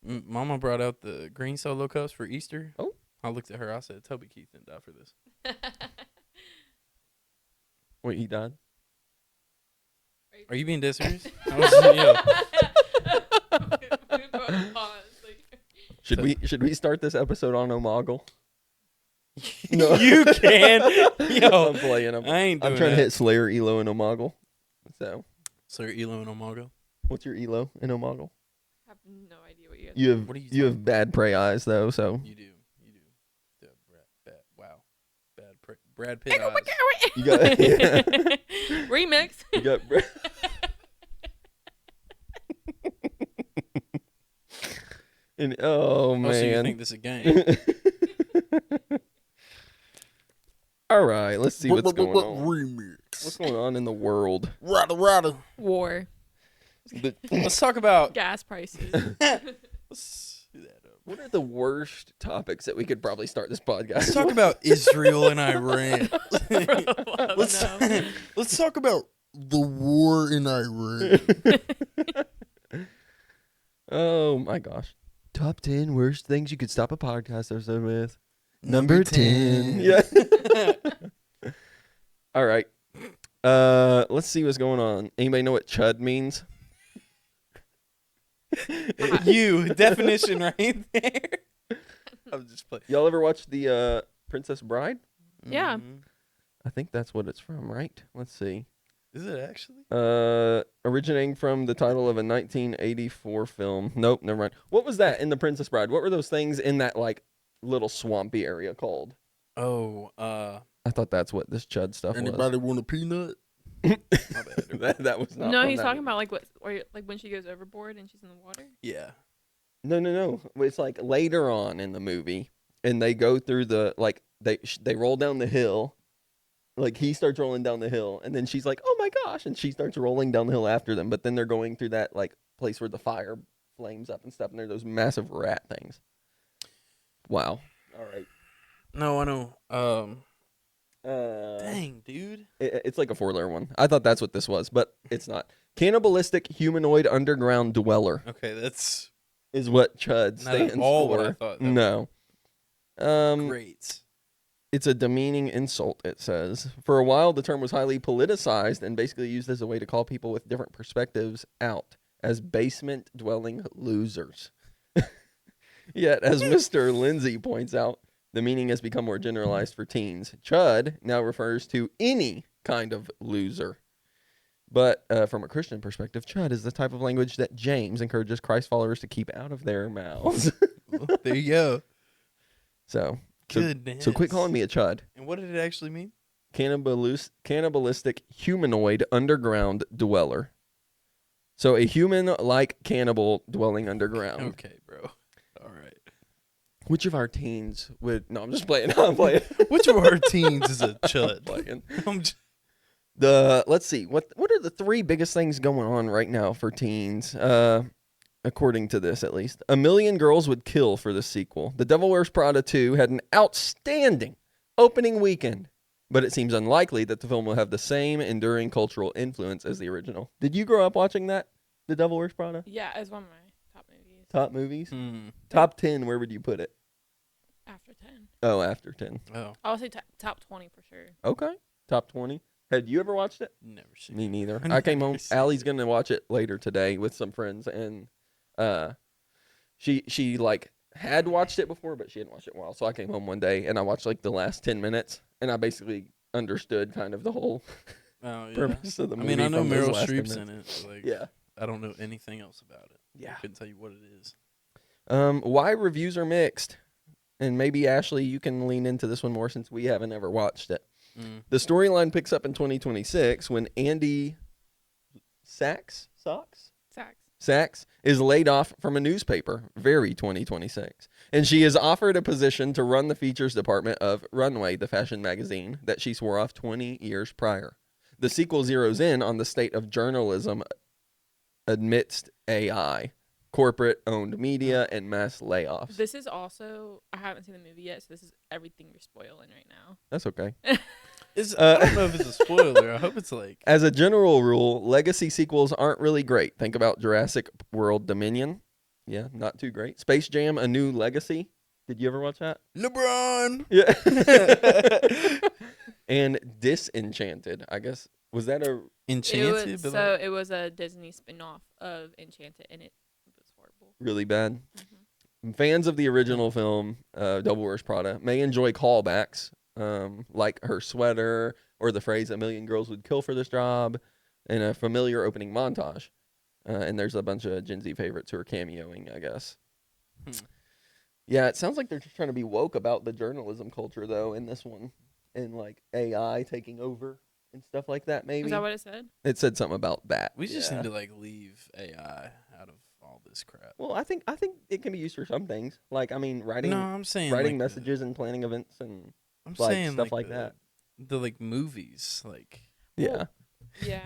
Mama brought out the green Solo cups for Easter. Oh. I looked at her. I said, Toby Keith didn't die for this. Wait, he died? Are you being dead serious? I was, Should we start this episode on Omegle? No. You can. Yo, I'm playing. I ain't doing I'm trying that. to hit Slayer, Elo, and Omegle. So, Slayer, Elo, and Omago. what's your Elo and Omegle? I have no idea what you guys You have What are you you have bad prey eyes though, so You do. Yeah, wow. Brad Pitt eyes. you got Remix. you got. And oh man, Oh, so you think this is a game? All right, let's see what's going on. Remix. What's going on in the world? Rada. War. Let's talk about. Gas prices. Let's do that. What are the worst topics that we could probably start this podcast? Let's talk about Israel and Iran. let's Let's talk about the war in Iran. Oh my gosh. Top 10 worst things you could stop a podcast episode with. Number 10. Yeah. All right. Let's see what's going on. Anybody know what chud means? You definition right there. I'm just playing. Y'all ever watch the Princess Bride? Yeah. I think that's what it's from, right? Let's see. Is it actually? Originating from the title of a 1984 film. Nope, never mind. What was that in The Princess Bride? What were those things in that like little swampy area called? Oh, I thought that's what this chud stuff anybody want a peanut? was. that was not. No, from he's that talking movie. about like like when she goes overboard and she's in the water. Yeah. No. It's like later on in the movie, and they go through the like they roll down the hill. Like he starts rolling down the hill, and then she's like, "Oh my gosh!" and she starts rolling down the hill after them. But then they're going through that like place where the fire flames up and stuff, and there's those massive rat things. Wow. All right. No, I know. Dang, dude. It's like a 4-letter one. I thought that's what this was, but it's not. Cannibalistic humanoid underground dweller Okay, that's is what chud not at stands all for. what I thought. No. Great. It's a demeaning insult, it says. For a while, the term was highly politicized and basically used as a way to call people with different perspectives out as basement-dwelling losers. Yet, as Mr. Lindsay points out, the meaning has become more generalized for teens. Chud now refers to any kind of loser. But from a Christian perspective, chud is the type of language that James encourages Christ followers to keep out of their mouths. There you go. So Goodness. quit calling me a chud. And what did it actually mean? Cannibalistic humanoid underground dweller. So a human-like cannibal dwelling underground. Okay, bro. All right. Which of our teens would... No, I'm just playing. I'm playing. Which of our teens is a chud? Playing. I'm just... Let's see. What are the 3 biggest things going on right now for teens? According to this, at least. 1 million girls would kill for the sequel. The Devil Wears Prada 2 had an outstanding opening weekend, but it seems unlikely that the film will have the same enduring cultural influence as the original. Did you grow up watching that? The Devil Wears Prada? Yeah, it's one of my top movies. Top movies? Hmm. Top 10, where would you put it? After 10. Oh, after 10. Oh, I would say top 20 for sure. Okay. Top 20. Had you ever watched it? never seen Me it. neither. I've I came never home. seen Allie's it. going to watch it later today with some friends, and she like had watched it before, but she hadn't watched it in a while. So I came home one day and I watched like the last 10 minutes, and I basically understood kind of the whole Oh, yeah. purpose of the I movie. mean, I know from those Meryl last 10 Streep's in minutes. it. But like, Yeah. I don't know anything else about it. Yeah. I couldn't tell you what it is. Why reviews are mixed, and maybe Ashley, you can lean into this one more since we haven't ever watched it. Mm. The storyline picks up in 2026 when Andy Sachs is laid off from a newspaper, very 2026. And she is offered a position to run the features department of Runway, the fashion magazine that she swore off 20 years prior. The sequel zeroes in on the state of journalism amidst AI, corporate-owned media, and mass layoffs. This is also, I haven't seen the movie yet, so this is everything you're spoiling right now. That's okay. I don't know if it's a spoiler. I hope it's like... As a general rule, legacy sequels aren't really great. Think about Jurassic World Dominion. Yeah, not too great. Space Jam: A New Legacy. Did you ever watch that? LeBron. Yeah. And Disenchanted. I guess was that a Enchanted. but like- It was a Disney spin-off of Enchanted, and it was horrible. really bad? Mm-hmm. Fans of the original film, Devil Wears Prada, may enjoy callbacks, like her sweater or the phrase "a million girls would kill for this job," and a familiar opening montage. And there's a bunch of Gen Z favorites who are cameoing, I guess. Yeah, it sounds like they're just trying to be woke about the journalism culture, though, in this one, and like AI taking over and stuff like that. Maybe Is that what it said? it said something about that. we just yeah. need to like leave AI out of all this crap. Well, I think it can be used for some things. Like, I mean, writing No, I'm saying writing like messages and planning events and I'm like saying stuff like that. The like movies, like yeah. Yeah.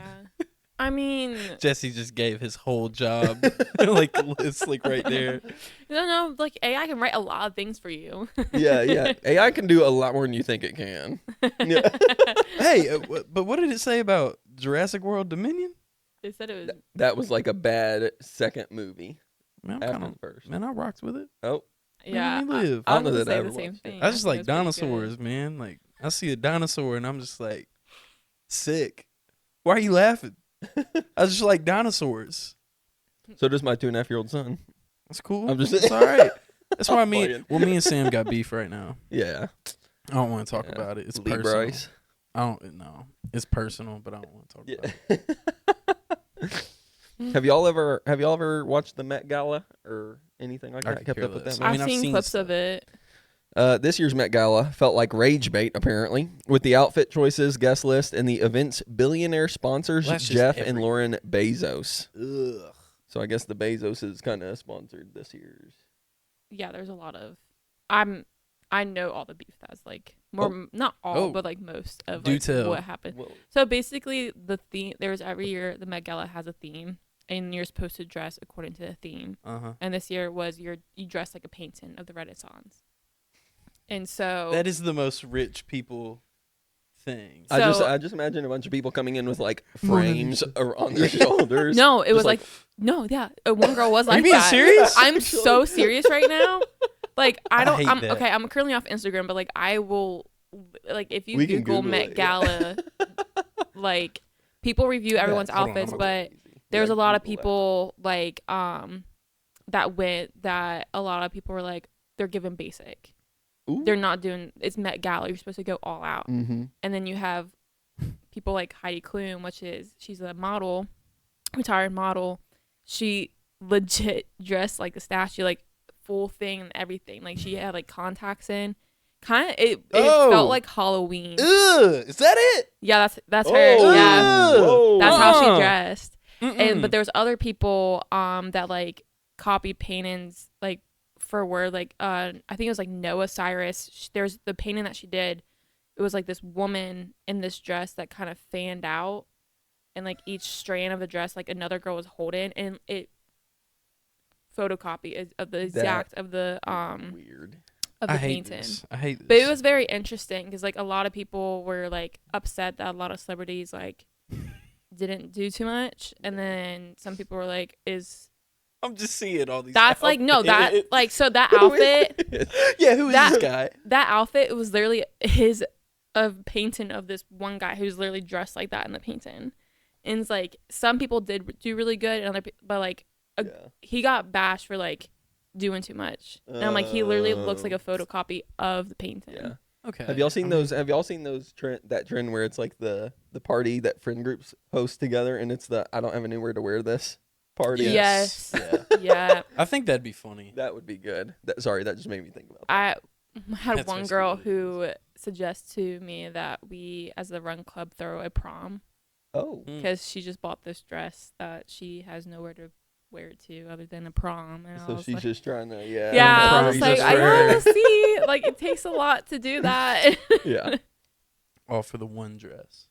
I mean, Jesse just gave his whole job, like list, like right there. no, like AI can write a lot of things for you. Yeah. AI can do a lot more than you think it can. Yeah. Hey, but what did it say about Jurassic World Dominion? They said it was. That was like a bad second movie Man, after I'm the first. man, I rocked with it. Oh, Yeah, me live. I I don't know was that gonna I say the ever same watched it. thing. I just think like it was pretty dinosaurs, good. man. Like I see a dinosaur and I'm just like sick. Why are you laughing? I just like dinosaurs. so does my 2.5-year-old son. That's cool. I'm just It's all right. That's why I'm me playing. and Sam got beef right now. Yeah. I don't want to talk Yeah. about it. It's Lee personal. Bryce. I don't know. It's personal, but I don't want to talk Yeah. about it. Have y'all ever watched the Met Gala or anything like I that? could Kept care up with less. that? I I've mean, I've seen seen clips stuff. of it. This year's Met Gala felt like rage bait, apparently, with the outfit choices, guest list, and the event's billionaire sponsors, Well, that's just Jeff and every- Lauren Bezos. Ugh. So I guess the Bezos is kind of sponsored this year's. Yeah, there's a lot of. I know all the beef that's like more, not all, Oh. but like most of Do like tell. what happened. Well, So basically, the theme there's every year the Met Gala has a theme, and you're supposed to dress according to the theme. Uh-huh. And this year was you dressed like a painting of the Renaissance. And so That is the most rich people thing. So- I just imagine a bunch of people coming in with like frames on their shoulders. no, it Just was like no, yeah. One girl was Are like you being that. serious? I'm so serious right now. Like I don't. hate I'm that. okay. I'm currently off Instagram, but like I will. Like if you We can Google Google Met it, Gala, like people review everyone's hold on, outfits, I'm but there's a lot of people like that went that a lot of people were like they're giving basic. They're not doing it's Met Gala. You're supposed to go all out. Mm-hmm. And then you have people like Heidi Klum, she's a model, retired model. She legit dressed like a statue, like full thing and everything. Like she had like contacts in. It Oh. felt like Halloween. Ugh, is that it? Yeah, that's her. Oh, Yeah. whoa. That's how Uh-uh. she dressed. Mm-mm. But there's other people that like copied paintings like for word like I think it was like Noah Cyrus. There's the painting that she did. It was like this woman in this dress that kind of fanned out, and like each strand of the dress like another girl was holding, and it photocopy of the exact of the Weird. of the I hate painting. this. I hate this. But it was very interesting because like a lot of people were like upset that a lot of celebrities like didn't do too much, and then some people were like, I'm just seeing all these. that's like no that outfits. like so that outfit Yeah, who is that- this guy? that outfit was literally his painting of this one guy who's literally dressed like that in the painting, and it's like some people did do really good, and but like Yeah. he got bashed for like doing too much, and I'm like he literally looks like a photocopy of the painting. Yeah. Okay. Have y'all seen I those? mean, Have y'all seen those that trend where it's like the party that friend groups host together, and it's the I don't have anywhere to wear this party. Yes. Yeah. Yeah. I think that'd be funny. That would be good. Sorry, that just made me think about that. I had That's one what's girl really who suggests to me that we, as the Run Club, throw a prom Oh. Mm. because she just bought this dress that she has nowhere to wear it to other than a prom. And I So was she's like, just trying to yeah. yeah, I prom was just like, I for her. want to see. Like, it takes a lot to do that. Yeah. All for the one dress.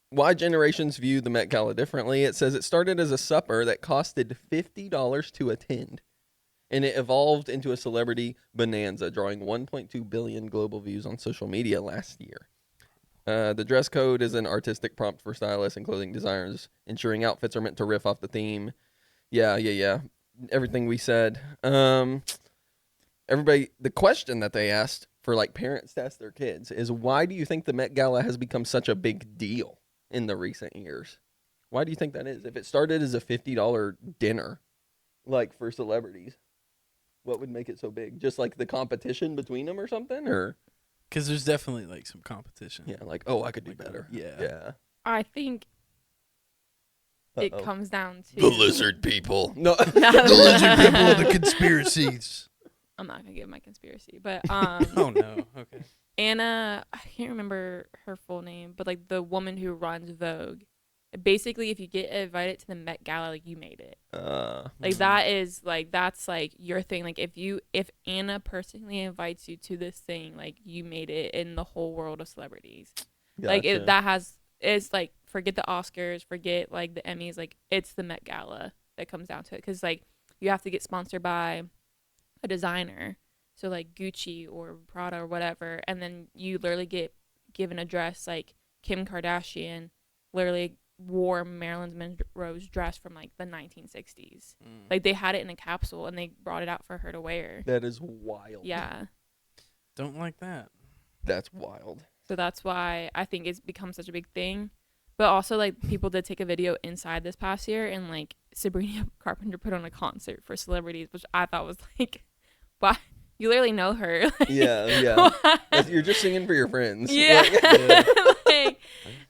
Why generations view the Met Gala differently. It says it started as a supper that costed $50 to attend, and it evolved into a celebrity bonanza, drawing 1.2 billion global views on social media last year. The dress code is an artistic prompt for stylists and clothing designers, ensuring outfits are meant to riff off the theme. Yeah. Everything we said. Everybody, the question that they asked for like parents to ask their kids is, why do you think the Met Gala has become such a big deal in the recent years? Why do you think that is? If it started as a $50 dinner, like for celebrities, what would make it so big? Just like the competition between them or something? Or Because there's definitely like some competition. yeah, like, oh, I could do Like, better. yeah. Yeah. I think it Uh-oh. comes down to The lizard people. No. The lizard people of the conspiracies. I'm not gonna give my conspiracy, but Oh no. Okay. Anna, I can't remember her full name, but like the woman who runs Vogue. Basically, if you get invited to the Met Gala, like you made it. Like that is like that's like your thing. Like if Anna personally invites you to this thing, like you made it in the whole world of celebrities. Like it's like forget the Oscars, forget like the Emmys, like it's the Met Gala that comes down to it, because like you have to get sponsored by a designer, so like Gucci or Prada or whatever, and then you literally get given a dress. Like Kim Kardashian literally wore Marilyn Monroe's dress from like the 1960s. Like they had it in a capsule and they brought it out for her to wear. That is wild. Yeah. Don't like that. That's wild. So that's why I think it's become such a big thing. But also, like, people did take a video inside this past year, and like Sabrina Carpenter put on a concert for celebrities, which I thought was like, wow, you literally know her. Like, Yeah. You're just singing for your friends. Yeah. Like, Like,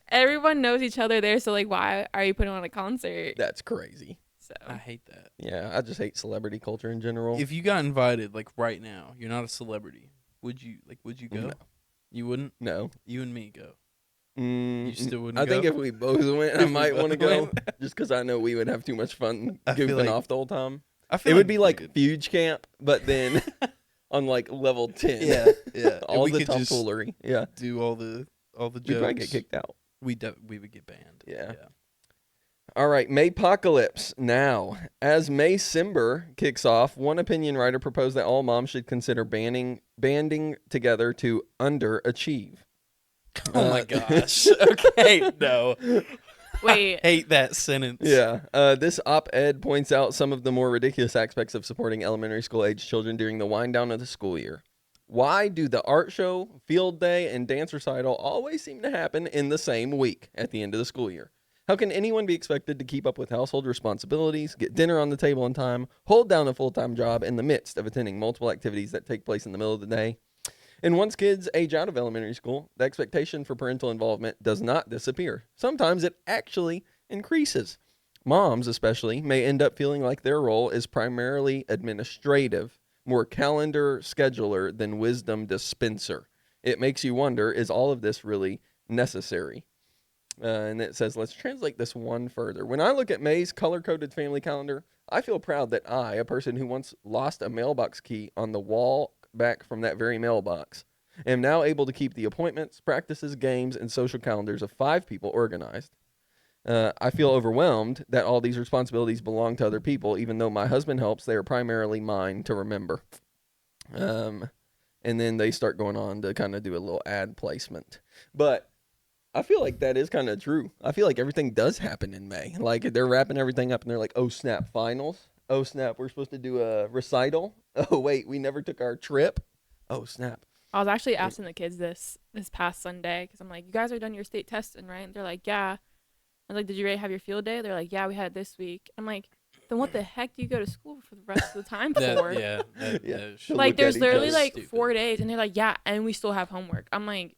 everyone knows each other there, so like, why are you putting on a concert? that's crazy. So I hate that. Yeah, I just hate celebrity culture in general. If you got invited, like right now, you're not a celebrity. Would you go? No. You wouldn't. No. You and me go. You still wouldn't I think go? if we both went, I If we might want to both go, went? just because I know we would have too much fun I feel goofing like- off the whole time. I feel It would be we like could- Fuge Camp, but then on like level 10. yeah. All We the could just tomfoolery. Yeah. do all the We'd jokes. probably get kicked out. We would get banned. Yeah. All right, Maypocalypse now. As Maycember kicks off, one opinion writer proposed that all moms should consider banding together to underachieve. Oh my gosh. Okay. No. wait, Hate that sentence. Yeah. This op-ed points out some of the more ridiculous aspects of supporting elementary school age children during the wind down of the school year. Why do the art show, field day, and dance recital always seem to happen in the same week at the end of the school year? How can anyone be expected to keep up with household responsibilities, get dinner on the table in time, hold down a full-time job in the midst of attending multiple activities that take place in the middle of the day? And once kids age out of elementary school, the expectation for parental involvement does not disappear. Sometimes it actually increases. Moms, especially, may end up feeling like their role is primarily administrative, more calendar scheduler than wisdom dispenser. It makes you wonder, is all of this really necessary? And it says, let's translate this one further. When I look at May's color-coded family calendar, I feel proud that I, a person who once lost a mailbox key on the wall back from that very mailbox, am now able to keep the appointments, practices, games, and social calendars of 5 people organized. I feel overwhelmed that all these responsibilities belong to other people, even though my husband helps, they are primarily mine to remember. And then they start going on to kind of do a little ad placement. But I feel like that is kind of true. I feel like everything does happen in May. Like they're wrapping everything up and they're like, oh snap, finals. Oh snap, we're supposed to do a recital. Oh wait, we never took our trip. Oh snap. I was actually asking the kids this past Sunday, because I'm like, you guys are done your state testing, right? And they're like, yeah. I was like, did you already have your field day? They're like, yeah, we had it this week. I'm like, then what the heck do you go to school for the rest of the time for? Yeah. Like, there's at each literally other. like Stupid. 4 days, and they're like, yeah, and we still have homework. I'm like,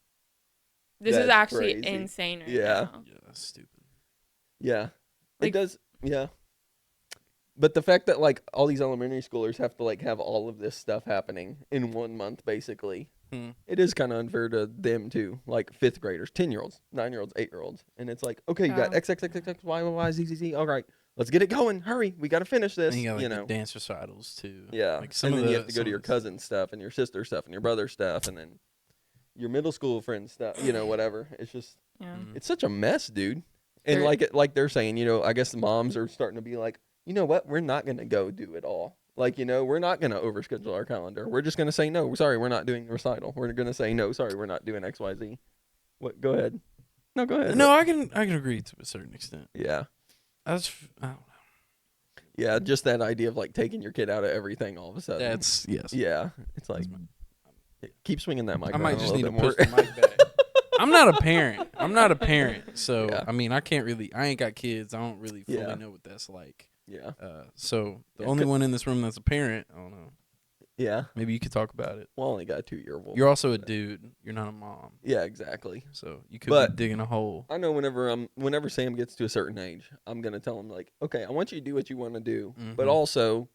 this is That's actually crazy. insane right Yeah. now. Yeah, that's stupid. Yeah. It Like- does. Yeah. But the fact that like all these elementary schoolers have to like have all of this stuff happening in 1 month, basically, it is kind of unfair to them too. Like 5th graders, 10-year-olds, 9-year-olds, 8-year-olds, and it's like, okay, you got Yeah. X, X, X, X, X, Y, Y, Y, Z, Z, Z. All right, let's get it going. Hurry, we got to finish this. And you got like know. the dance recitals too. Yeah. Like some and of then the you have to go to your cousin's stuff and your sister's stuff and your brother's stuff and then your middle school friend's stuff. You know, whatever. It's just. Yeah. It's such a mess, dude. And There- like they're saying, you know, I guess the moms are starting to be like, you know what? We're not going to go do it all. Like, you know, we're not going to overschedule our calendar. We're just going to say, no, sorry, we're not doing recital. We're going to say, no, sorry, we're not doing XYZ. What? Go ahead. No, go ahead. No, I can agree to a certain extent. Yeah. I don't know. Yeah, just that idea of like taking your kid out of everything all of a sudden. That's yes. Yeah, it's like keep swinging that mic. I might around just a need to little push bit the more. mic back. I'm not a parent. So Yeah. I mean, I can't really. I ain't got kids. I don't really fully Yeah. know what that's like. Yeah, So the Yeah, only one in this room that's a parent, I don't know. yeah. Maybe you could talk about it. Well, I only got a 2-year-old. You're also a dude. You're not a mom. Yeah, exactly. So you could But- be digging a hole. I know whenever Sam gets to a certain age, I'm gonna tell him like, okay, I want you to do what you want to do, but Mhm. also,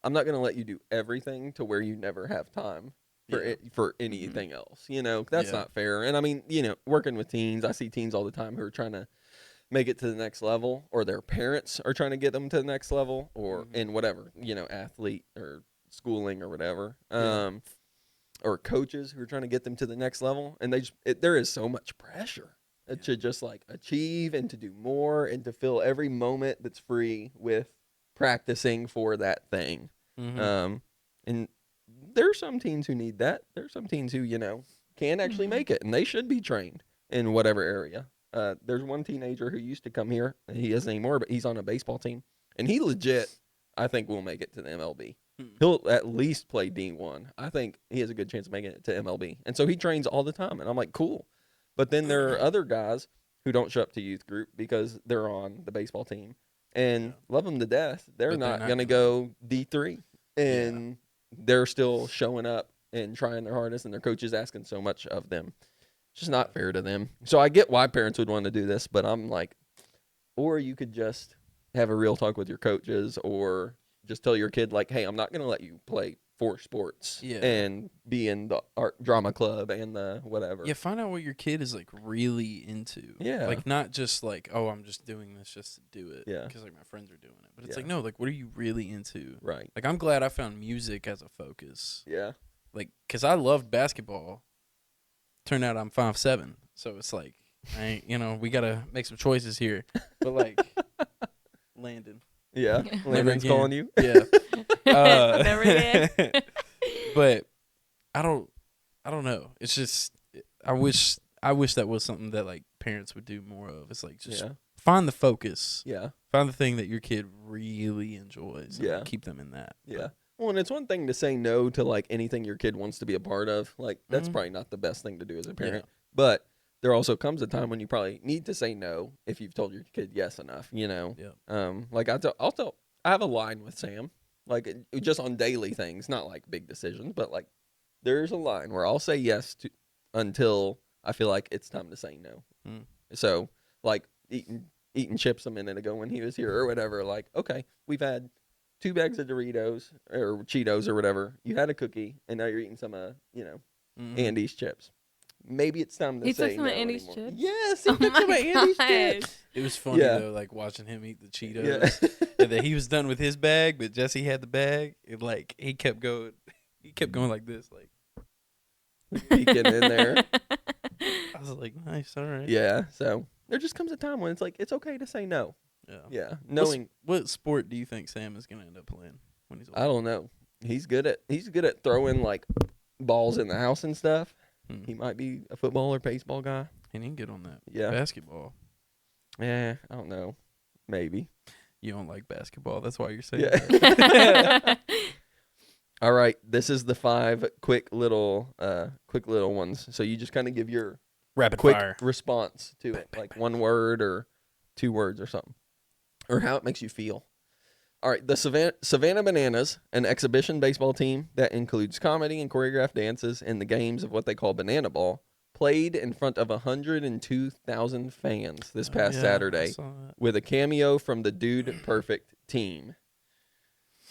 I'm not gonna let you do everything to where you never have time for Yeah. for anything else. You know, that's Yeah. not fair. And I mean, working with teens, I see teens all the time who are trying to make it to the next level, or their parents are trying to get them to the next level, or in whatever, athlete or schooling or whatever. Yeah. Or coaches who are trying to get them to the next level, and there is so much pressure to just like achieve and to do more and to fill every moment that's free with practicing for that thing. Mhm. And there are some teens who need that. There are some teens who can actually make it, and they should be trained in whatever area. There's one teenager who used to come here. He isn't anymore, but he's on a baseball team, and he legit, I think, will make it to the MLB. He'll at least play D1. I think he has a good chance of making it to MLB. And so he trains all the time. And I'm like, cool. But then there are other guys who don't show up to youth group because they're on the baseball team and love them to death. They're But they're not not going to gonna- go D3. And they're still showing up and trying their hardest, and their coach is asking so much of them. It's just not fair to them. So I get why parents would want to do this, but I'm like, or you could just have a real talk with your coaches, or just tell your kid like, hey, I'm not going to let you play 4 sports and be in the art drama club and the whatever. Yeah, find out what your kid is like really into. Yeah. Like not just like, oh, I'm just doing this just to do it. Yeah. Because like my friends are doing it. But it's Yeah. like, no, like what are you really into? Right. Like I'm glad I found music as a focus. Yeah. Like, because I loved basketball. Turned out I'm 5'7". So it's like, I ain't, we got to make some choices here. But like, Landon. Yeah. Never Landon's again. calling you. Yeah. Never again. But I don't know. It's just I wish that was something that like parents would do more of. It's like just find the focus. Yeah. Find the thing that your kid really enjoys. And Yeah. keep them in that. Yeah. Well, and it's one thing to say no to like anything your kid wants to be a part of. Like that's probably not the best thing to do as a parent. But there also comes a time when you probably need to say no if you've told your kid yes enough. Yeah. Like I have a line with Sam, like just on daily things, not like big decisions, but like there's a line where I'll say yes to until I feel like it's time to say no. So like eating chips a minute ago when he was here or whatever, like, okay, we've had 2 bags of Doritos or Cheetos or whatever. You had a cookie and now you're eating some Andy's chips. Maybe it's time to He say took some no of Andy's anymore. chips? Yes, he Oh took my some of Andy's gosh. chips. It was funny Yeah. though, like watching him eat the Cheetos. Yeah. And then he was done with his bag, but Jesse had the bag. It like he kept going like this, like Peeking in there. I was like, nice, all right. Yeah, so there just comes a time when it's like it's okay to say no. Yeah. Yeah, knowing What sport do you think Sam is gonna end up playing when he's older? I don't know. He's good at throwing like balls in the house and stuff. He might be a football or baseball guy. He didn't get on that. Yeah. Basketball. Yeah, I don't know. Maybe. You don't like basketball. That's why you're saying Yeah. that. All right, this is the 5 quick little ones. So you just kind of give your Rapid quick fire. response to it, like 1 word or 2 words or something, or how it makes you feel. All right, the Savannah Bananas, an exhibition baseball team that includes comedy and choreographed dances and the games of what they call banana ball, played in front of 102,000 fans this past I Saturday saw that. with a cameo from the Dude Perfect team.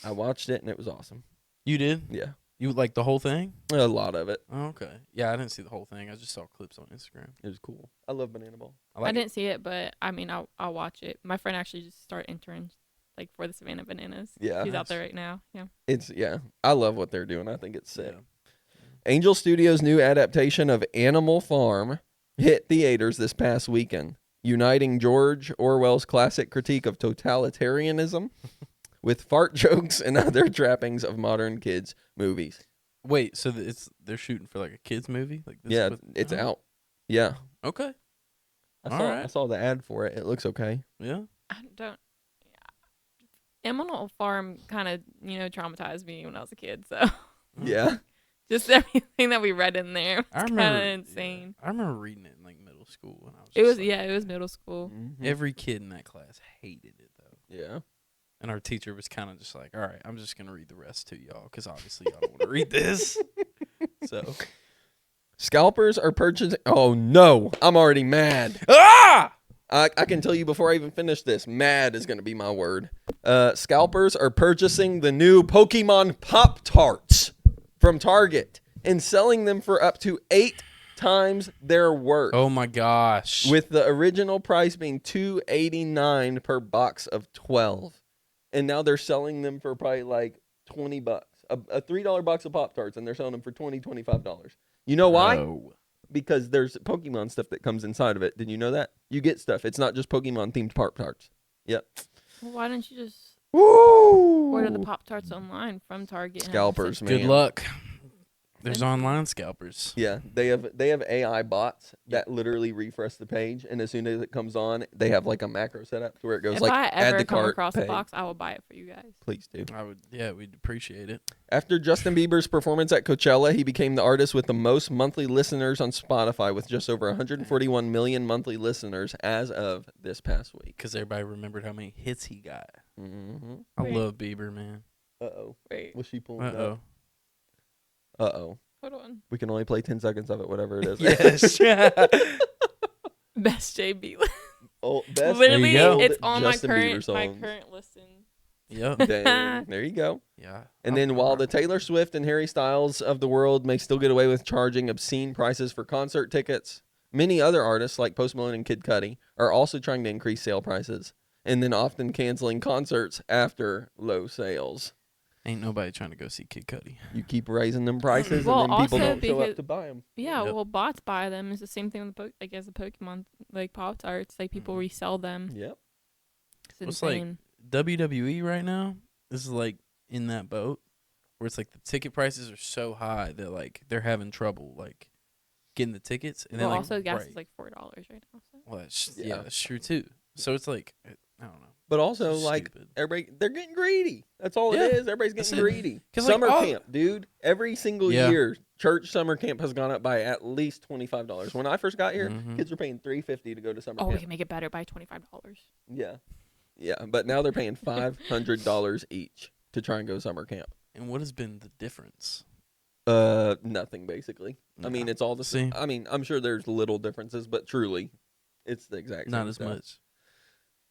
I watched it and it was awesome. You did? Yeah, You like the whole thing? a lot of it. Oh, okay. Yeah, I didn't see the whole thing. I just saw clips on Instagram. It was cool. I love banana ball. I didn't see it, but I mean, I'll watch it. My friend actually just started entering, like for the Savannah Bananas. Yeah. She's out there right now. Yeah. I love what they're doing. I think it's sick. Yeah. Angel Studios' new adaptation of Animal Farm hit theaters this past weekend, uniting George Orwell's classic critique of totalitarianism with fart jokes and other trappings of modern kids' movies. Wait, so they're shooting for like a kids movie? Like this? Yeah, it's out. Yeah. Okay. I All saw right. I saw the ad for it. It looks okay. Yeah. I don't. Animal Farm kind of, traumatized me when I was a kid. So Yeah. just everything that we read in there I was kind remember of insane. I remember reading it in like middle school, and I was. It was just like, it was middle school. Every kid in that class hated it though. Yeah. And our teacher was kind of just like, all right, I'm just going to read the rest to y'all because obviously y'all don't want to read this. So. Scalpers are purchasing. Oh, no. I'm already mad. Ah! I can tell you before I even finish this. Mad is going to be my word. Scalpers are purchasing the new Pokemon Pop-Tarts from Target and selling them for up to 8 times their worth. Oh, my gosh. With the original price being $2.89 per box of 12. And now they're selling them for probably like $20. A $3 box of Pop-Tarts, and they're selling them for $25. You know why? Oh. Because there's Pokemon stuff that comes inside of it. Did you know that? You get stuff. It's not just Pokemon-themed Pop-Tarts. Yep. Well, why don't you just Woo! order the Pop-Tarts online from Target? and have it Scalpers, sent- man. Good luck. There's online scalpers. Yeah, they have AI bots that literally refresh the page, and as soon as it comes on, they have like a macro setup to where it goes If like I add ever to come cart, across pay. a box, I will buy it for you guys. Please do. We'd appreciate it. After Justin Bieber's performance at Coachella, he became the artist with the most monthly listeners on Spotify, with just over 141 million monthly listeners as of this past week. Because everybody remembered how many hits he got. Mm-hmm. I Wait. love Bieber, man. Uh-oh. Wait, Was she pulling Uh-oh. up? Uh-oh. hold on. We can only play 10 seconds of it, whatever it is. Yes. Best JB. Oh, best Literally, go. it's on Justin Bieber my songs. current listen. Yep. Dang. There you go. Yeah. And then while the Taylor Swift and Harry Styles of the world may still get away with charging obscene prices for concert tickets, many other artists like Post Malone and Kid Cudi are also trying to increase sale prices and then often canceling concerts after low sales. Ain't nobody trying to go see Kid Cudi. You keep raising them prices Well, and then people also don't show up because- to buy them. Yeah, Yep. well, bots buy them. It's the same thing with as the Pokemon like Pop-Tarts. Like people resell them. Yep. It's It's like insane. WWE right now is like in that boat where it's like the ticket prices are so high that like they're having trouble like getting the tickets. And Well, then also gas right. is like $4 right now. So. Well, that's, Yeah. that's true too. So it's like I don't know. But also, It's like, stupid. everybody, they're getting greedy. That's all Yeah, it is. Everybody's that's getting it. greedy. 'Cause, like, Summer all- camp, dude. Every single Yeah. year, church summer camp has gone up by at least $25. When I first got here, Mhm. kids were paying $350 to go to summer Oh, we camp. can make it better by $25. Yeah. Yeah. But now they're paying $500 each to try and go summer camp. And what has been the difference? Nothing, basically. I mean, Yeah. it's all the same. See? I mean, I'm sure there's little differences, but truly, it's the exact same Not as stuff. much.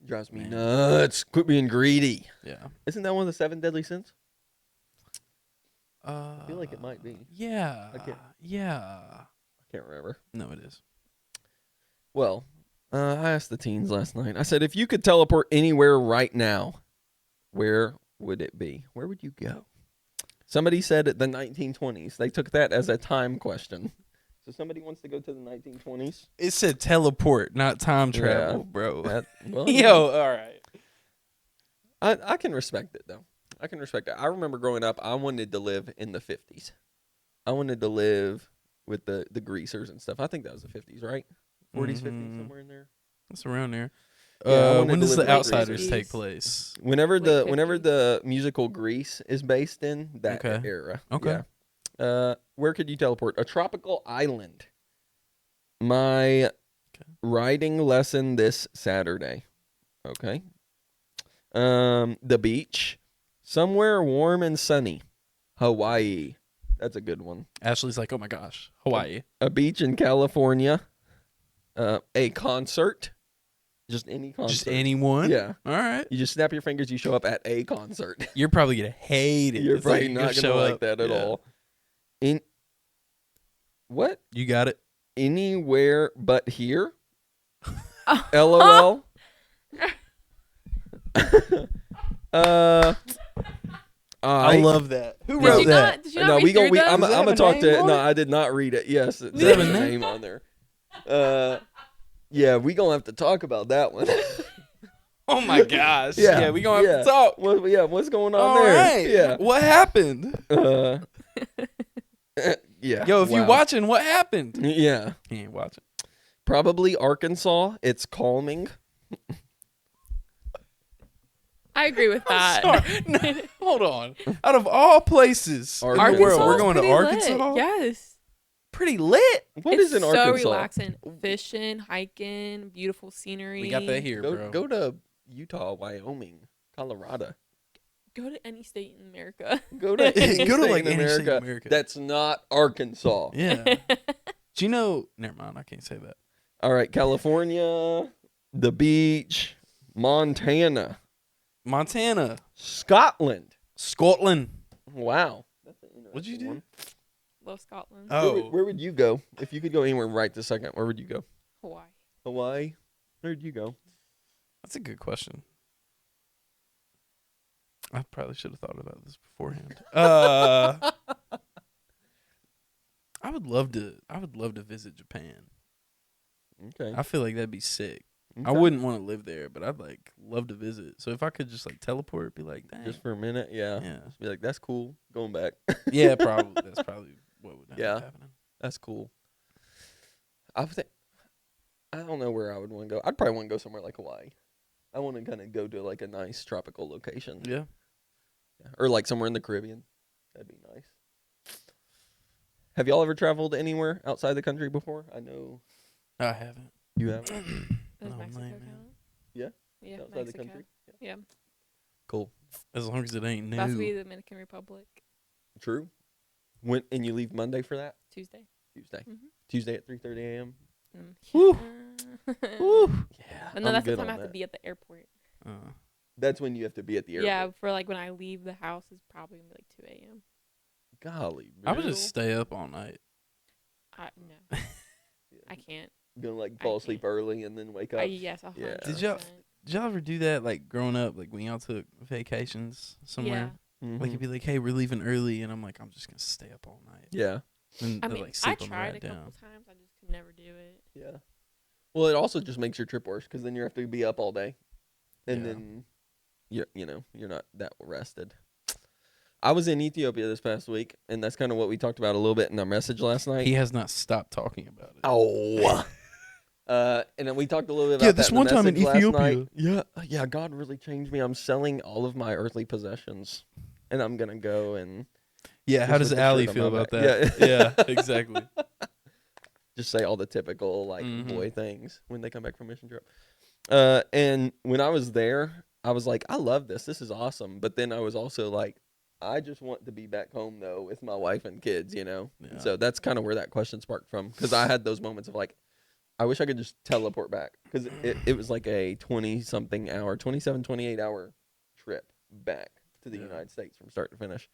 Drives me Man. nuts. Quit being greedy. Yeah. Isn't that one of the 7 deadly sins? I feel like it might be. Yeah. I can't- Yeah. I can't remember. No, it is. Well, I asked the teens last night. I said, if you could teleport anywhere right now, where would it be? Where would you go? Somebody said the 1920s. They took that as a time question. So somebody wants to go to the 1920s? It said teleport, not time Yeah. travel, bro. Well, Yo, all right. I can respect it, though. I can respect it. I remember growing up, I wanted to live in the 50s. I wanted to live with the greasers and stuff. I think that was the 50s, right? 40s, 50s, Mhm. somewhere in there. That's around there. Yeah, I wanted When to does live the in the Outsiders 50s. take place? Whenever Late whenever 50s. the musical Grease is based in that Okay. era. Okay. Yeah. Where could you teleport? A tropical island. My riding lesson this Saturday. Okay. The beach. Somewhere warm and sunny. Hawaii. That's a good one. Ashley's like, oh my gosh, Hawaii. A beach in California. A concert. Just any concert. Just anyone? Yeah. All right. You just snap your fingers, you show up at a concert. You're probably gonna hate it. You're It's like probably not show gonna like up. that at Yeah. all. In what? You got it. Anywhere but here? Oh. LOL. I love that. Who Did wrote you that? not? Did you not No, read we through go. them? I'm Does that gonna have a talk name to. on No, it? I did not read it. Yes, that there's have a a name on there. Yeah, we gonna have to talk about that one. Oh my gosh. Yeah, we gonna have yeah. to talk. What's going on All there? right. Yeah. What happened? Yeah. Yo, if you wow. watching, what happened? Yeah. He ain't watching. Probably Arkansas. It's calming. I agree with that. Sorry. No, hold on. Out of all places in the Arkansas world, we're is going to pretty lit. Arkansas? Yes. Pretty lit. What It's is in so Arkansas? relaxing. Fishing, hiking, beautiful scenery. We got that here, Go bro. go to Utah, Wyoming, Colorado. Go to any state in America. Go to any Go to, state like, in any state in America. America. That's not Arkansas. Yeah. Do you know? Never mind. I can't say that. All right, California, the beach, Montana, Scotland. Scotland. Wow. That's an interesting What'd you do? one. Love Scotland. Oh, Where would you go? If you could go anywhere right this second, where would you go? Hawaii. Hawaii? Where'd you go? that's a good question. I probably should have thought about this beforehand. I would love to visit Japan. Okay. I feel like that'd be sick. I Okay. wouldn't want to live there, but I'd like love to visit. So if I could just like teleport, be like, dang. Just for a minute, yeah. Yeah. Just be like, that's cool. Going back. Yeah, probably. That's probably what would end Yeah. up happening. That's cool. I don't know where I would want to go. I'd probably want to go somewhere like Hawaii. I want to kind of go to like a nice tropical location. Yeah. Yeah. Or like somewhere in the Caribbean. That'd be nice. Have y'all ever traveled anywhere outside the country before? I know I haven't. you have. Does Oh, Mexico man. count? Yeah? Yeah, outside Mexico. the country. Yeah. Cool. As long as it ain't About to new. be the Dominican Republic. True. And you leave Monday for that? Tuesday. Tuesday. Mhm. Tuesday at 3:30 a.m. Woo. Woo. Yeah. But no, I'm that's the good time I on have to that. be at the airport. That's when you have to be at the airport. Yeah, for like when I leave the house, it's probably gonna be like 2 a.m. Golly. I would bro. just stay up all night. No, I can't. Gonna like I fall asleep can't. early and then wake up. Yes, 100%. Yeah. Did y'all ever do that like growing up, like when y'all took vacations somewhere? Mhm. Like you'd be like, hey, we're leaving early, and I'm like, I'm just gonna stay up all night. Yeah. And I they'll, mean, like, I sleep on the tried ride a couple down. times. I just could never do it. Yeah. Well, it also just makes your trip worse because then you have to be up all day, and Yeah. then you're not that rested. I was in Ethiopia this past week, and that's kind of what we talked about a little bit in our message last night. He has not stopped talking about it. Oh. And then we talked a little bit about Yeah, that this in the one time in message last Ethiopia. night. Yeah, God really changed me. I'm selling all of my earthly possessions, and I'm gonna go and Yeah, how just does with the Allie shirt on feel my about back. that? Yeah. Yeah, exactly. just say all the typical like Mhm. boy things when they come back from mission trip. And when I was there, I was like, I love this. This is awesome. But then I was also like, I just want to be back home though with my wife and kids, you know. Yeah. So that's kind of where that question sparked from because I had those moments of like, I wish I could just teleport back because it was like a 27, 28 hour trip back to the Yeah. United States from start to finish.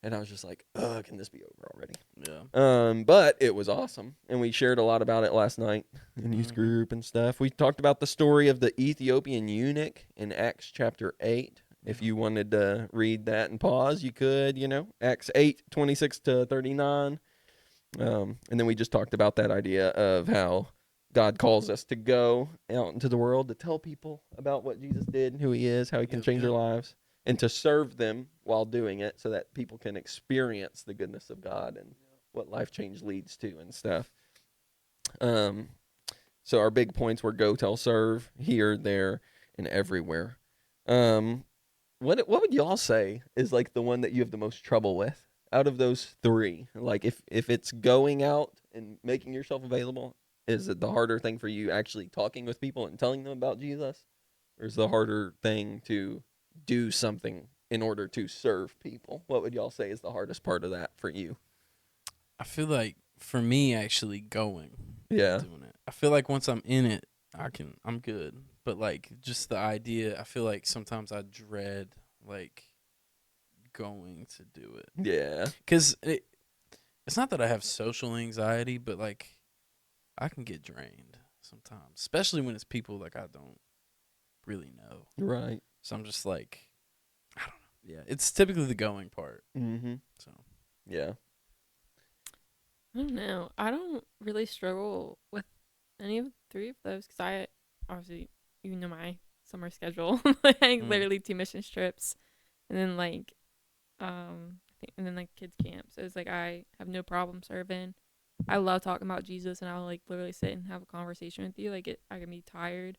And I was just like, can this be over already? Yeah. But it was awesome, and we shared a lot about it last night in youth Mhm. group and stuff. We talked about the story of the Ethiopian eunuch in Acts chapter 8. If you wanted to read that and pause, you could, Acts 8:26 to 39. And then we just talked about that idea of how God calls us to go out into the world to tell people about what Jesus did and who he is, how he can Yep, change their yep. lives, and to serve them while doing it so that people can experience the goodness of God and what life change leads to and stuff. So our big points were go, tell, serve, here, there, and everywhere. What would y'all say is like the one that you have the most trouble with out of those three? Like if it's going out and making yourself available, is it the harder thing for you actually talking with people and telling them about Jesus? Or is the harder thing to do something in order to serve people? What would y'all say is the hardest part of that for you? I feel like for me, actually going, Yeah. doing it. I feel like once I'm in it, I'm good. But like just the idea, I feel like sometimes I dread like going to do it. Yeah. Because it's not that I have social anxiety, but like I can get drained sometimes, especially when it's people like I don't really know. Right. So I'm just like, I don't know. Yeah, it's typically the going part. Mm-hmm. So Yeah. I don't know. I don't really struggle with any of the three of those because I obviously, you know, my summer schedule, like literally 2 mission trips, and then like, and then like kids camp. So it's like I have no problem serving. I love talking about Jesus, and I'll like literally sit and have a conversation with you. Like I can be tired.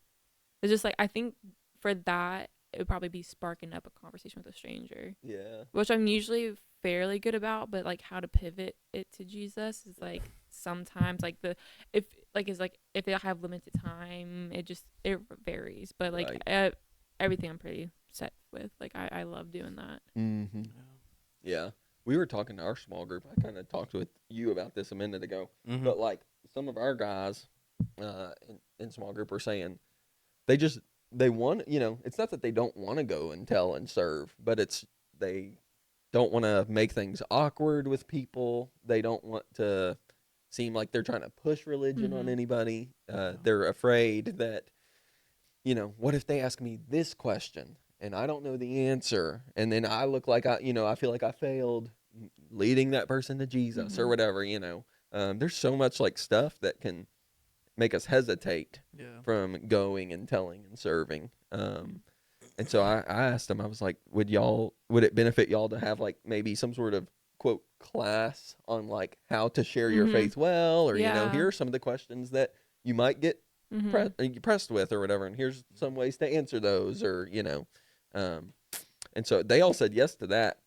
It's just like I think for that it would probably be sparking up a conversation with a stranger, Yeah. which I'm usually fairly good about, but like how to pivot it to Jesus is like sometimes like if they have limited time, it varies, but like Right. everything I'm pretty set with. Like I love doing that. Mm-hmm. Yeah. We were talking to our small group. I kind of talked with you about this a minute ago, but like some of our guys in small group were saying they want, it's not that they don't want to go and tell and serve, but they don't want to make things awkward with people. They don't want to seem like they're trying to push religion on anybody. They're afraid that, what if they ask me this question and I don't know the answer, and then I look like I feel like I failed leading that person to Jesus or whatever. There's so much like stuff that can make us hesitate from going and telling and serving. And so I asked them, I was like, would it benefit y'all to have like maybe some sort of quote class on like how to share your faith well, or, here are some of the questions that you might get pressed with or whatever. And here's some ways to answer those, or, and so they all said yes to that.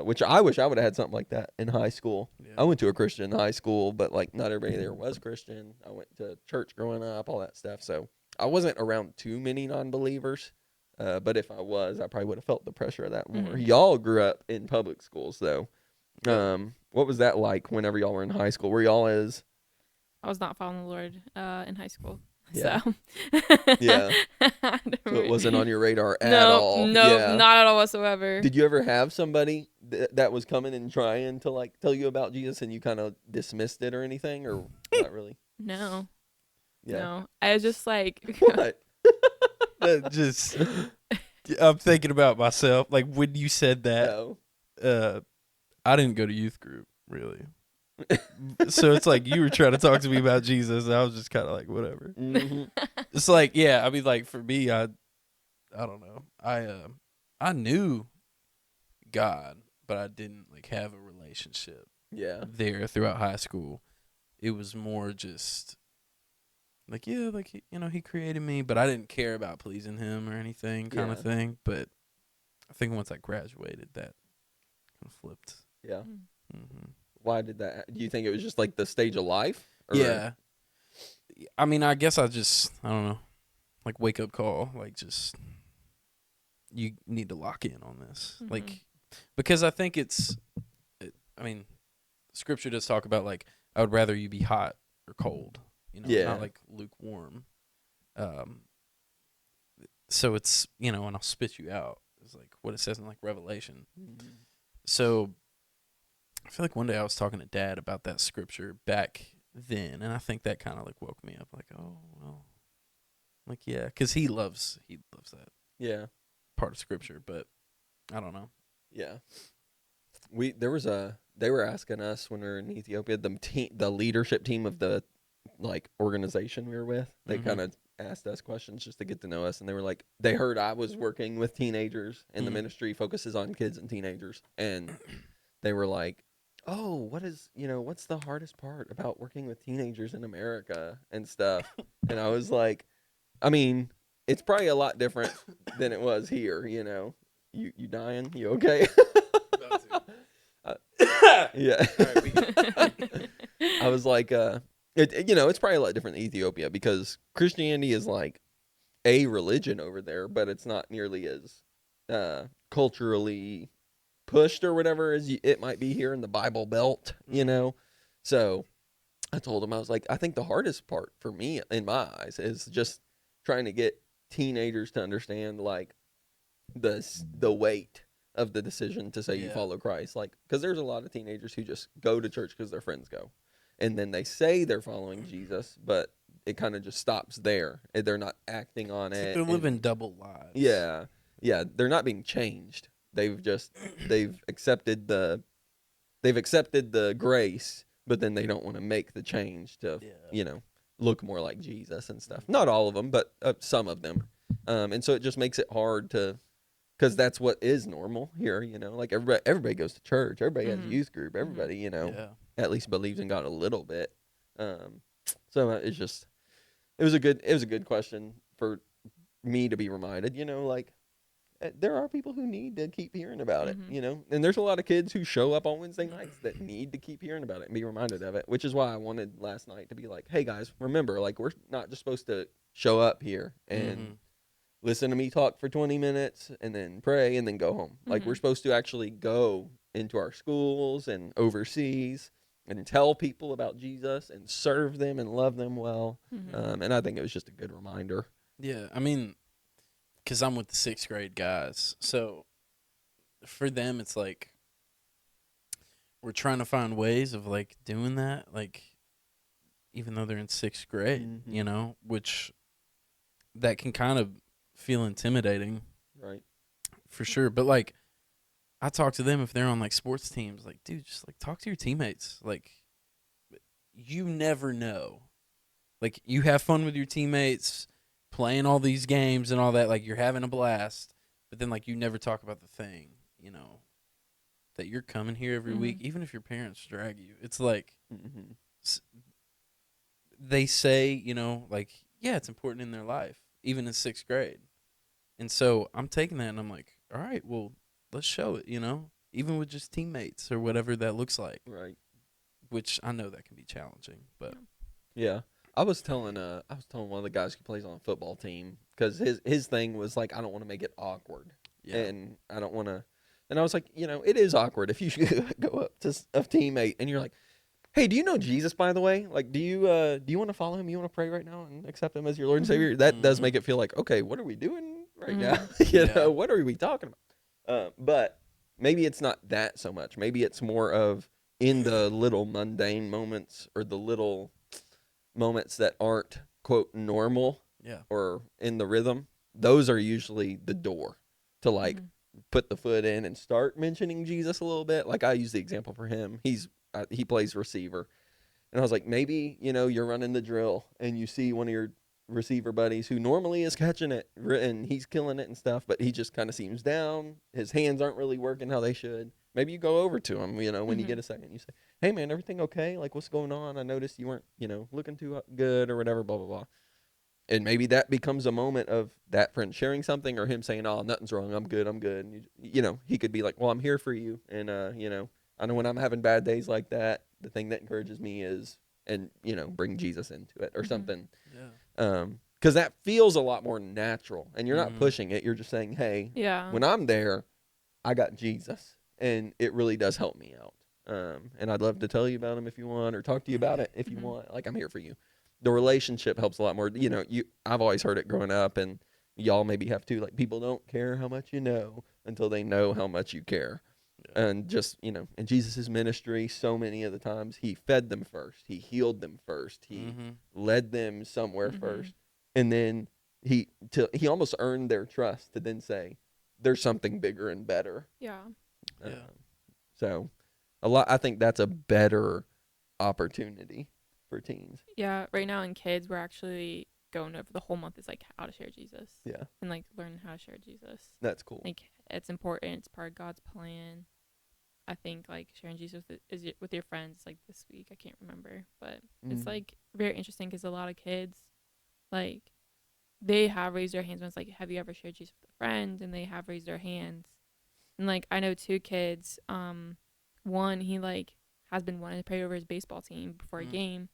Which I wish I would have had something like that in high school. Yeah. I went to a Christian high school, but like not everybody there was Christian. I went to church growing up, all that stuff. So I wasn't around too many non-believers. But if I was, I probably would have felt the pressure of that more. Y'all grew up in public schools, though. What was that like whenever y'all were in high school? Were y'all as... I was not following the Lord in high school. Yeah. So. Yeah. So it wasn't on your radar at all. No, not at all whatsoever. Did you ever have somebody that was coming and trying to like tell you about Jesus and you kind of dismissed it or anything, or not really? No. Yeah. No. I was just like... What? I'm thinking about myself. Like when you said that, I didn't go to youth group, really. So it's like you were trying to talk to me about Jesus, and I was just kind of like, whatever. It's like, yeah, I mean, like for me, I don't know. I knew God, but I didn't like have a relationship. Yeah. There throughout high school, it was more just like, yeah, like he created me, but I didn't care about pleasing him or anything, kind of thing. But I think once I graduated, that kind of flipped. Yeah. Why did that? Do you think it was just like the stage of life? Or? Yeah. I mean, I guess I don't know, like wake up call, like just you need to lock in on this, like because I think I mean, Scripture does talk about like I would rather you be hot or cold, not like lukewarm. So it's and I'll spit you out. It's like what it says in like Revelation. So I feel like one day I was talking to Dad about that scripture back then, and I think that kind of like woke me up. Like, oh well, like yeah, because he loves that part of scripture, but I don't know. Yeah, they were asking us when we were in Ethiopia, the leadership team of the like organization we were with. They kind of asked us questions just to get to know us, and they were like, they heard I was working with teenagers, and the ministry focuses on kids and teenagers, and they were like, oh, what's the hardest part about working with teenagers in America and stuff? And I was like, I mean, it's probably a lot different than it was here, You dying? You okay? Yeah. I was like, it's probably a lot different in Ethiopia because Christianity is like a religion over there, but it's not nearly as culturally pushed or whatever as it might be here in the Bible Belt, So I told him, I was like, I think the hardest part for me, in my eyes, is just trying to get teenagers to understand like the weight of the decision to say you follow Christ, like because there's a lot of teenagers who just go to church because their friends go, and then they say they're following Jesus, but it kind of just stops there. They're not acting on it. They're living double lives. Yeah, they're not being changed. They've accepted the grace, but then they don't want to make the change to look more like Jesus and stuff. Not all of them, but some of them. And so it just makes it hard to, because that's what is normal here. Like everybody goes to church, everybody has a youth group, everybody at least believes in God a little bit. So it was a good question for me to be reminded. Like there are people who need to keep hearing about it, Mhm. you know? And there's a lot of kids who show up on Wednesday nights that need to keep hearing about it and be reminded of it, which is why I wanted last night to be like, hey, guys, remember, like, we're not just supposed to show up here and listen to me talk for 20 minutes and then pray and then go home. Like, we're Mhm. supposed to actually go into our schools and overseas and tell people about Jesus and serve them and love them well. Mhm. And I think it was just a good reminder. Yeah, I mean, because I'm with the 6th grade guys, so for them it's like we're trying to find ways of like doing that, like even though they're in 6th grade, you Mhm. know, which that can kind of feel intimidating Right. for sure. But like I talk to them if they're on like sports teams, like, dude, just like talk to your teammates. Like, you never know. Like, you have fun with your teammates, playing all these games and all that. Like, you're having a blast. But then, like, you never talk about the thing, you know, that you're coming here every week, even if your parents drag you. It's like, Mm-hmm. they say, you know, like, yeah, it's important in their life, even in 6th grade. And so I'm taking that and I'm like, all right, well, let's show it, you know, even with just teammates or whatever that looks like. Right. Which I know that can be challenging, but Yeah. I was telling one of the guys who plays on a football team, because his thing was like, I don't want to make it awkward, yeah. and I don't want to. And I was like, you know, it is awkward if you go up to a teammate and you're like, hey, do you know Jesus, by the way? Like, do you want to follow him? You want to pray right now and accept him as your Lord and Savior? That does make it feel like, okay, what are we doing right now? you Yeah. know, what are we talking about? But maybe it's not that so much. Maybe it's more of in the little mundane moments or the little moments that aren't, quote, normal Yeah. or in the rhythm. Those are usually the door to like put the foot in and start mentioning Jesus a little bit. Like, I use the example for him. He plays receiver. And I was like, maybe, you know, you're running the drill and you see one of your receiver buddies who normally is catching it and he's killing it and stuff, but he just kind of seems down. His hands aren't really working how they should. Maybe you go over to him, you know, when you get a second. You say, hey, man, everything okay? Like, what's going on? I noticed you weren't, you know, looking too good or whatever, blah, blah, blah. And maybe that becomes a moment of that friend sharing something or him saying, oh, nothing's wrong. I'm good. I'm good. And, you know, he could be like, well, I'm here for you. And, you know, I know when I'm having bad days like that, the thing that encourages me is, and, you know, bring Jesus into it or something. Yeah. Because that feels a lot more natural. And you're not pushing it. You're just saying, hey, when I'm there, I got Jesus. And it really does help me out. And I'd love to tell you about him if you want or talk to you about it if you want. Like, I'm here for you. The relationship helps a lot more. You know, I've always heard it growing up, and y'all maybe have too. Like, people don't care how much you know until they know how much you care. Yeah. And just, you know, in Jesus' ministry, so many of the times he fed them first, he healed them first, he led them somewhere first, and then he almost earned their trust to then say, "There's something bigger and better." Yeah. So, I think that's a better opportunity for teens. Yeah, right now in kids, we're actually going over the whole month is like how to share Jesus. Yeah. And like learning how to share Jesus. That's cool. Like, it's important. It's part of God's plan. I think like sharing Jesus with your friends like this week. I can't remember, but it's like very interesting because a lot of kids, like, they have raised their hands when it's like, have you ever shared Jesus with a friend? And they have raised their hands. And like, I know 2 kids. One, he like has been wanting to pray over his baseball team before a game.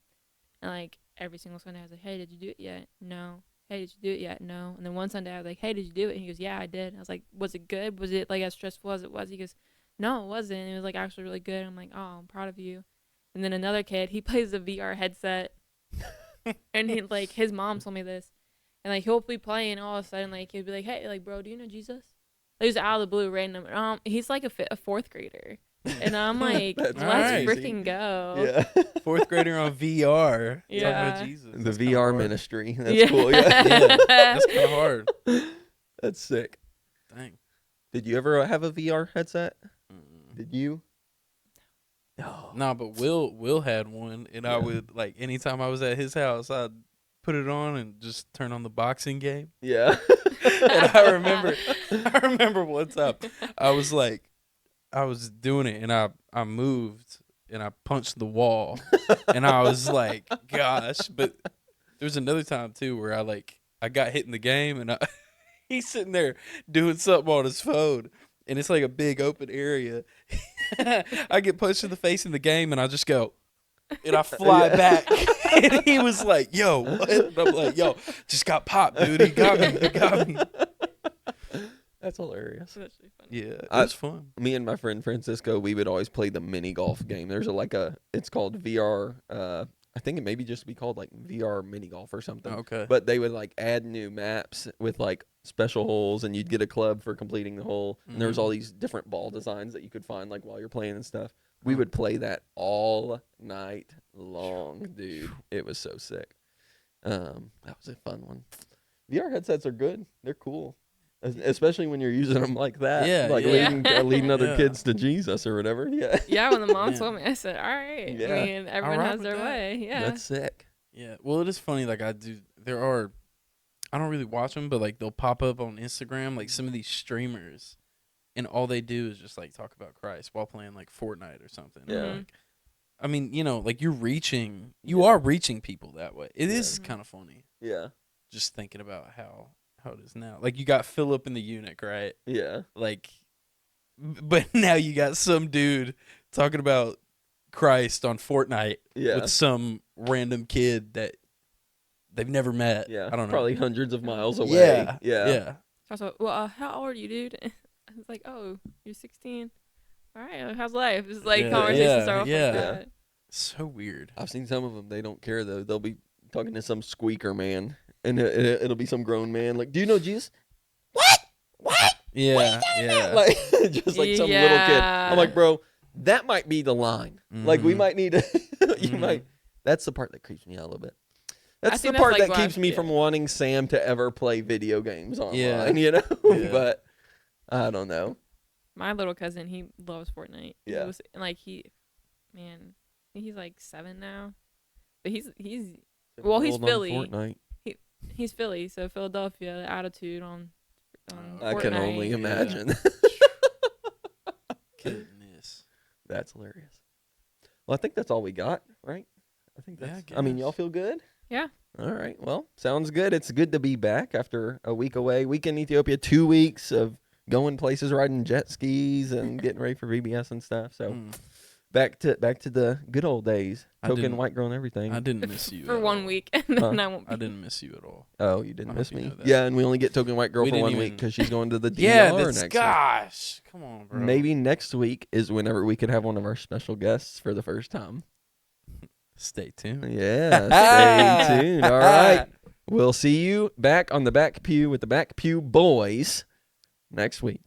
And, like, every single Sunday I was like, hey, did you do it yet? No. Hey, did you do it yet? No. And then one Sunday I was like, hey, did you do it? And he goes, yeah, I did. And I was like, was it good? Was it, like, as stressful as it was? He goes, no, it wasn't. It was, like, actually really good. I'm like, oh, I'm proud of you. And then another kid, he plays a VR headset. And, he like, his mom told me this. And, like, he'll be playing, all of a sudden, like, he'll be like, hey, like, bro, do you know Jesus? Like, he's out of the blue, random. He's, like, a 4th grader. And I'm like, let's freaking go. Yeah. 4th grader on VR. Yeah. Talking about Jesus. The That's VR ministry. That's cool. Yeah. That's kind of hard. That's sick. Dang. Did you ever have a VR headset? Did you? No, but Will had one, and I would, like, anytime I was at his house, I'd put it on and just turn on the boxing game. Yeah. And I remember one time I was doing it, and I moved, and I punched the wall, and I was like, gosh. But there was another time, too, where I got hit in the game, and He's sitting there doing something on his phone, and it's like a big open area. I get punched in the face in the game, and I just go, and I fly back. And he was like, "Yo, what?" And I'm like, "Yo, just got popped, dude. He got me. He got me." That's hilarious. That's really funny. Yeah, it was fun. Me and my friend Francisco, we would always play the mini golf game. There's it's called VR. I think it maybe just be called like VR mini golf or something. Okay. But they would like add new maps with like special holes, and you'd get a club for completing the hole. And there was all these different ball designs that you could find like while you're playing and stuff. We would play that all night long, dude. It was so sick. That was a fun one. VR headsets are good. They're cool. Especially when you're using them like that. Yeah, Like yeah. leading other Yeah. kids to Jesus or whatever. Yeah. Yeah, when the mom Yeah. told me, I said, all right. Yeah. I mean, everyone rock has with their that. way. Yeah. That's sick. Yeah. Well, it is funny. Like I don't really watch them, but like they'll pop up on Instagram, like some of these streamers, and all they do is just like talk about Christ while playing like Fortnite or something. Yeah. Mhm. Like, I mean, like you are reaching people that way. It is Mhm. kind of funny Yeah. just thinking about how it is now. Like you got Philip and the eunuch, right? Yeah. Like, but now you got some dude talking about Christ on Fortnite Yeah. with some random kid that they've never met. Yeah. I don't know. Probably hundreds of miles away. Yeah. Yeah. Yeah. So, well, how old are you, dude? I was like, oh, you're 16. All right, how's life? It's like Yeah, conversation yeah, start off yeah. like that. So weird. I've seen some of them. They don't care though. They'll be talking to some squeaker man, and it'll be some grown man. Like, do you know Jesus? What? Yeah. Yeah. Like, just like some little kid. I'm Yeah. like, bro, that might be the line. Like, we Mhm. might need to. You Mhm. might. That's the part that creeps me out a little bit. That's the think that's part like that what keeps me yeah. from wanting Sam to ever play video games online. Yeah. You know, Yeah. but I don't know. My little cousin, he loves Fortnite. Yeah. He was, like man, I think he's like 7 now, but he's Well, he's Old on Philly. Fortnite. he's Philly, so Philadelphia, the attitude on I can only Fortnite. imagine. Goodness. That's hilarious. Well, I think that's all we got, right? I think Yeah, I that's. I mean, guess. y'all feel good? Yeah. All right. Well, sounds good. It's good to be back after a week away. Week in Ethiopia, 2 weeks of going places, riding jet skis, and getting ready for VBS and stuff. So back to the good old days. I Token didn't- white girl and everything. I didn't miss you For at 1 all. week, and then Huh? I won't. I didn't miss you at all. Oh, you didn't I miss hope you me? know that. Yeah, and we only get token white girl We for didn't 1 week even- because she's going to the DR Yeah, next week. gosh. Come on, bro. Maybe next week is whenever we could have one of our special guests for the first time. Stay tuned. Yeah, stay tuned. All right. We'll see you back on the back pew with the back pew boys next week.